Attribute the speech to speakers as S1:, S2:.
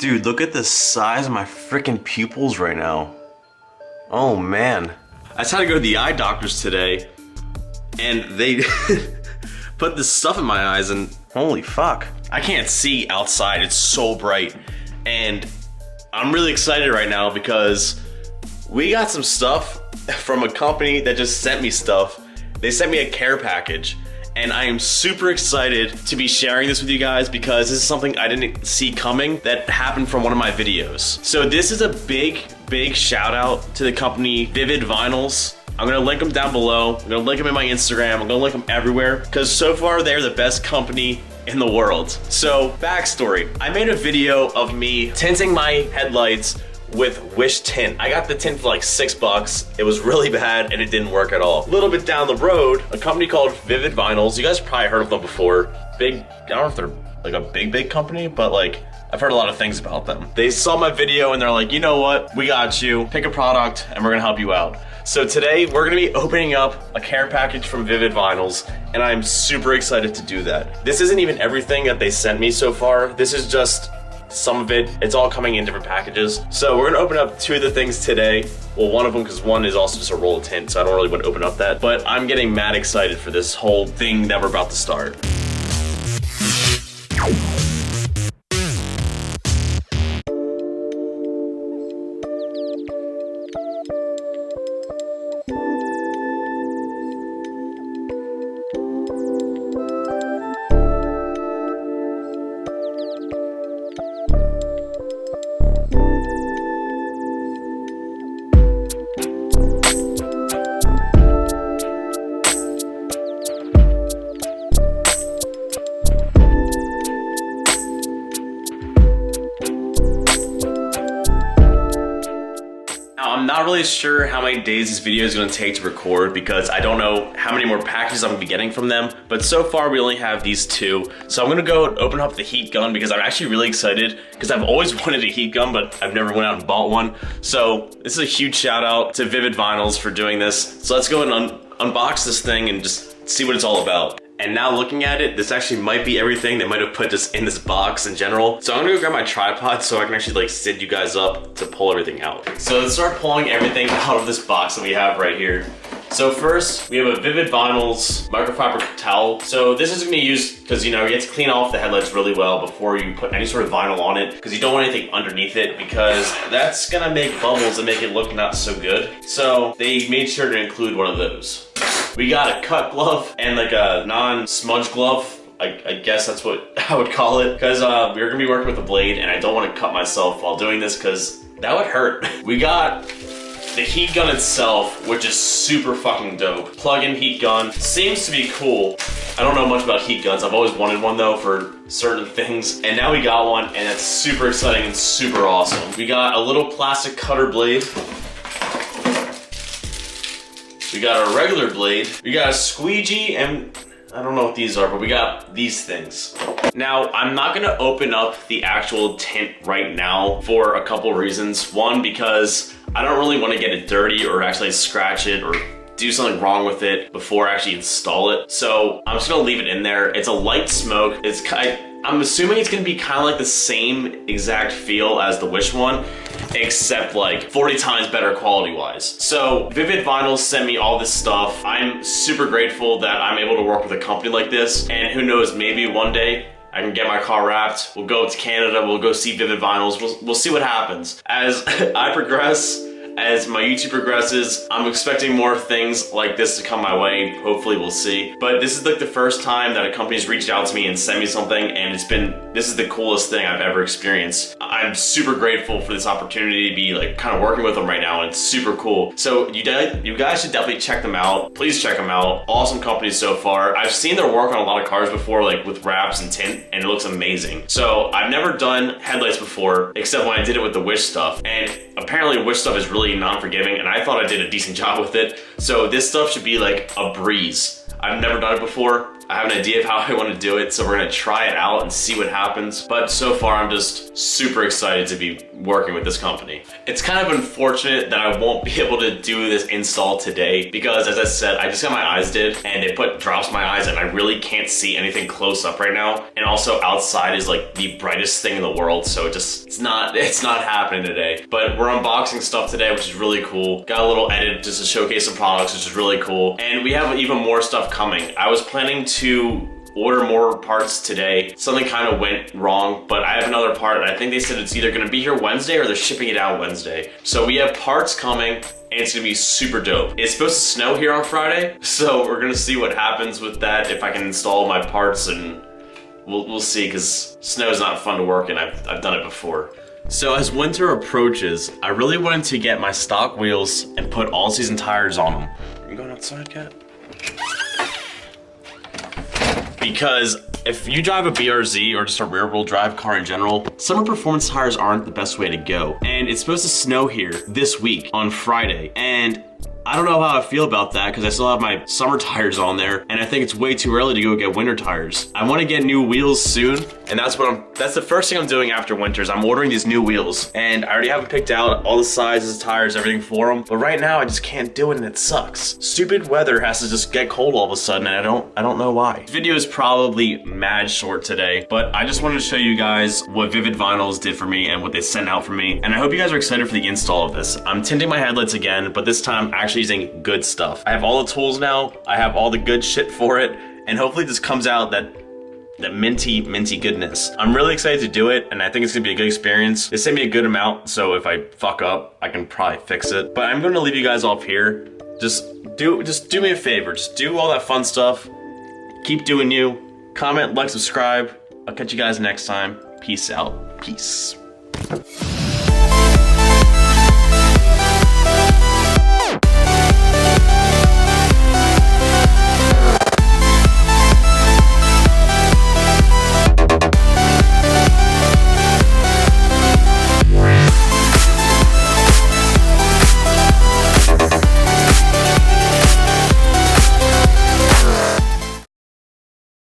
S1: Dude, look at the size of my freaking pupils right now. Oh man. I just had to go to the eye doctors today and they put this stuff in my eyes and holy fuck. I can't see outside, it's so bright. And I'm really excited right now because we got some stuff from a company that just sent me stuff. They sent me a care package. And I am super excited to be sharing this with you guys because this is something I didn't see coming that happened from one of my videos. So this is a big shout out to the company Vvividvinyls. I'm gonna link them down below. I'm gonna link them in my Instagram. I'm gonna link them everywhere because so far they're the best company in the world. So backstory, I made a video of me tinting my headlights with Wish tint. I got the tint for like $6. It was really bad and it didn't work at all. A little bit down the road, a company called Vvividvinyls. You guys probably heard of them before. Big, I don't know if they're like a big company, but like I've heard a lot of things about them. They saw my video and they're like, you know what? We got you. Pick a product and we're gonna help you out. So today we're gonna be opening up a care package from Vvividvinyls and I'm super excited to do that. This isn't even everything that they sent me so far. This is just some of it. It's all coming in different packages. So we're gonna open up two of the things today. Well, one of them, because one is also just a roll of tint, so I don't really want to open up that. But I'm getting mad excited for this whole thing that we're about to start. I'm not really sure how many days this video is going to take to record because I don't know how many more packages I'm going to be getting from them. But so far we only have these two. So I'm going to go open up the heat gun because I'm actually really excited because I've always wanted a heat gun, but I've never went out and bought one. So this is a huge shout out to Vvividvinyls for doing this. So let's go and unbox this thing and just see what it's all about. And now looking at it, this actually might be everything they might have put just in this box in general. So I'm gonna go grab my tripod so I can actually like sit you guys up to pull everything out. So let's start pulling everything out of this box that we have right here. So first, we have a Vvividvinyls microfiber towel. So this is gonna be used because, you know, you have to clean off the headlights really well before you put any sort of vinyl on it because you don't want anything underneath it because that's gonna make bubbles and make it look not so good. So they made sure to include one of those. We got a cut glove and like a non-smudge glove. I guess that's what I would call it because we're gonna be working with a blade and I don't want to cut myself while doing this because that would hurt. We got the heat gun itself, which is super fucking dope. Plug-in heat gun, seems to be cool. I don't know much about heat guns. I've always wanted one though for certain things. And now we got one and it's super exciting and super awesome. We got a little plastic cutter blade. We got a regular blade. We got a squeegee and I don't know what these are, but we got these things. Now, I'm not gonna open up the actual tint right now for a couple reasons. One, because I don't really wanna get it dirty or actually scratch it or do something wrong with it before I actually install it. So I'm just gonna leave it in there. It's a light smoke. I'm assuming it's gonna be kind of like the same exact feel as the Wish one, except like 40 times better quality wise. So Vvividvinyls sent me all this stuff. I'm super grateful that I'm able to work with a company like this. And who knows, maybe one day I can get my car wrapped. We'll go to Canada, we'll go see Vvividvinyls. We'll see what happens. As I progress, as my YouTube progresses, I'm expecting more things like this to come my way. Hopefully we'll see. But this is like the first time that a company's reached out to me and sent me something and this is the coolest thing I've ever experienced. I'm super grateful for this opportunity to be like kind of working with them right now and it's super cool. So you guys should definitely check them out. Please check them out. Awesome companies so far. I've seen their work on a lot of cars before, like with wraps and tint, and it looks amazing. So I've never done headlights before, except when I did it with the Wish stuff. And apparently Wish stuff is really non-forgiving and I thought I did a decent job with it. So this stuff should be like a breeze. I've never done it before. I have an idea of how I want to do it, so we're gonna try it out and see what happens. But so far, I'm just super excited to be working with this company. It's kind of unfortunate that I won't be able to do this install today because, as I said, I just got my eyes did and they put drops in my eyes and I really can't see anything close up right now. And also outside is like the brightest thing in the world, so it's not happening today. But we're unboxing stuff today, which is really cool. Got a little edit just to showcase some products, which is really cool. And we have even more stuff coming. I was planning to order more parts today. Something kind of went wrong, but I have another part and I think they said it's either gonna be here Wednesday or they're shipping it out Wednesday. So we have parts coming and it's gonna be super dope. It's supposed to snow here on Friday, so we're gonna see what happens with that, if I can install my parts, and we'll see, because snow is not fun to work in. I've done it before. So as winter approaches, I really wanted to get my stock wheels and put all-season tires on them. Are you going outside, Cat? Because if you drive a BRZ or just a rear-wheel drive car in general, summer performance tires aren't the best way to go. And it's supposed to snow here this week on Friday. And I don't know how I feel about that because I still have my summer tires on there and I think it's way too early to go get winter tires. I want to get new wheels soon, and that's the first thing I'm doing after winters. I'm ordering these new wheels and I already have them picked out, all the sizes, tires, everything for them. But right now I just can't do it and it sucks. Stupid weather has to just get cold all of a sudden and I don't know why. This video is probably mad short today, but I just wanted to show you guys what Vvividvinyls did for me and what they sent out for me. And I hope you guys are excited for the install of this. I'm tinting my headlights again, but this time actually using good stuff. I have all the tools now, I have all the good shit for it, and hopefully this comes out that minty goodness. I'm really excited to do it, and I think it's gonna be a good experience. They sent me a good amount, so if I fuck up, I can probably fix it. But I'm gonna leave you guys off here. Just do me a favor, just do all that fun stuff. Keep doing you. Comment, like, subscribe. I'll catch you guys next time. Peace out. Peace.